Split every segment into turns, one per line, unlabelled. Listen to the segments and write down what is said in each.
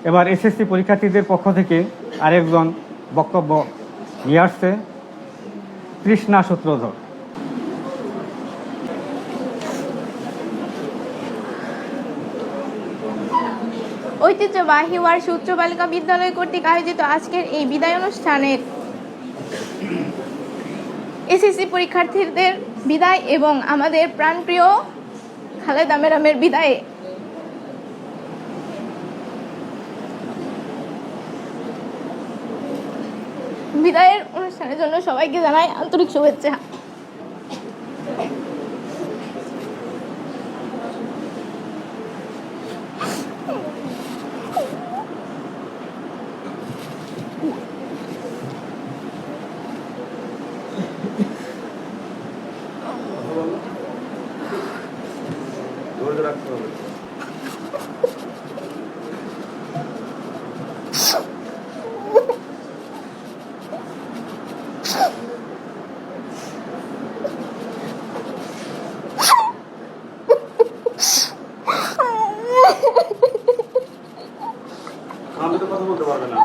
এবার এসএসসি পরীক্ষার্থীদের পক্ষ থেকে আরেকজন বক্তব্য নিয়ে আসছে তৃষ্ণা সূত্রধর।
ঐতিহ্যবাহী ওয়ারশি উচ্চ বালিকা বিদ্যালয় কর্তৃক আয়োজিত আজকের এই বিদায় অনুষ্ঠানের এসএসসি পরীক্ষার্থীদের বিদায় এবং আমাদের প্রাণপ্রিয় খালেদা ম্যাডামের বিদায়ের অনুষ্ঠানের জন্য সবাইকে জানাই আন্তরিক শুভেচ্ছা।
আমি তো কথা বলতে পারবে না।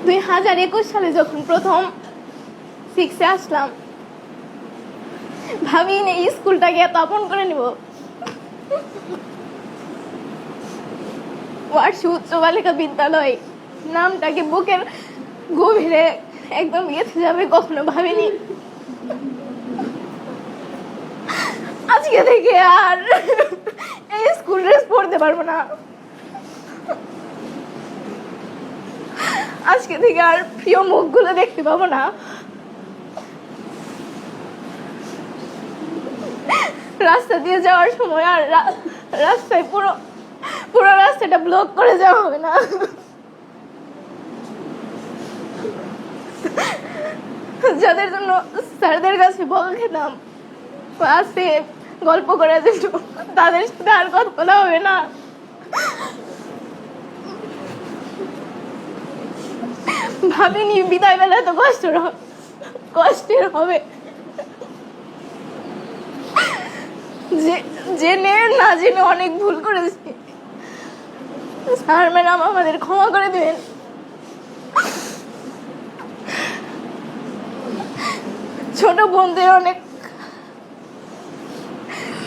2021 সালে যখন প্রথম 6-এ আসলাম, ভাবিনি এই স্কুলটাকে এত আপন করে নিব। ওয়ারশি উচ্চ বালিকা বিদ্যালয় নামটাকে বুকের গভীরে একদম গেঁথে যাবে কখনো ভাবিনি। আজকে থেকে আর এই স্কুল ড্রেস পরতে পারবো না। আজকে থেকে আর প্রিয় মুখগুলো দেখতে পাবো না। রাস্তা দিয়ে যাওয়ার সময় আর রাস্তায় পুরো রাস্তাটা ব্লক করে যাওয়া হবে না। যাদের জন্য স্যারদের কাছে বকা খেতাম, ক্লাসে গল্প করে যেত, তাদের সাথে আর কথা বলা হবে না। ভাবিনি বিদায় বেলা এত কষ্টের হবে। জেনে না জেনে অনেক ভুল করেছি। স্যার ম্যাডাম আমাদের ক্ষমা করে দেবেন। ছোট বোনদের অনেক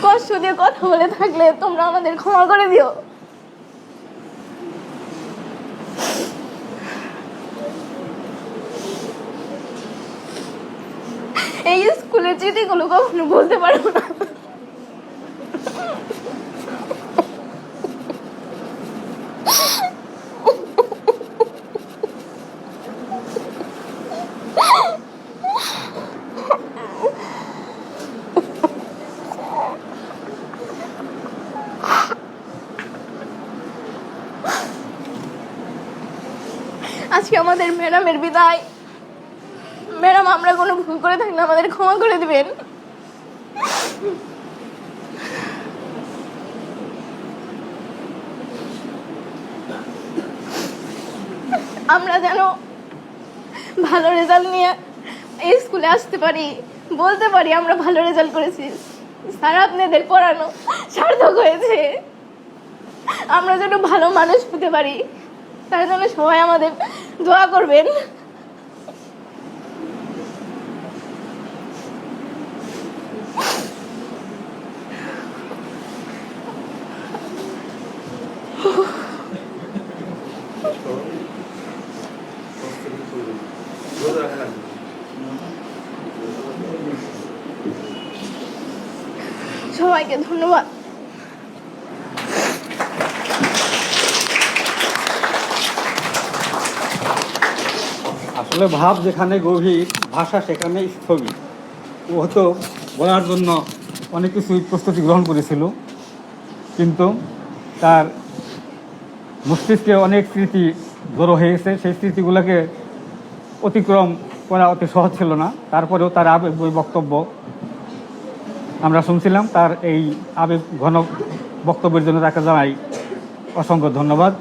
কষ্ট দিয়ে কথা বলে থাকলে তোমরা আমাদের ক্ষমা করে দিও। এই স্কুলের স্মৃতিগুলো কখনো বলতে পারবো না। আজকে আমাদের ম্যাডামের বিদায়। ম্যাডাম, আমরা কোনো ভুল করে থাকলে আমাদের ক্ষমা করে দিবেন। আমরা যেন ভালো রেজাল্ট নিয়ে এই স্কুলে আসতে পারি, বলতে পারি আমরা ভালো রেজাল্ট করেছি, স্যার আপনাদের পড়ানো সার্থক হয়েছে। আমরা যেন ভালো মানুষ হতে পারি, তার জন্য সবাই আমাদের দোয়া করবেন। সবাইকে ধন্যবাদ।
আসলে ভাব যেখানে গভীর, ভাষা সেখানে স্থবির। ও হয়তো বলার জন্য অনেক কিছুই প্রস্তুতি গ্রহণ করেছিল, কিন্তু তার মস্তিষ্কে অনেক স্মৃতি জড়ো হয়েছে। সেই স্মৃতিগুলোকে অতিক্রম করা অতি সহজ ছিল না। তারপরেও তার আবেগময় বক্তব্য আমরা শুনছিলাম। তার এই আবেগ ঘন বক্তব্যের জন্য তাকে জানাই অসংখ্য ধন্যবাদ।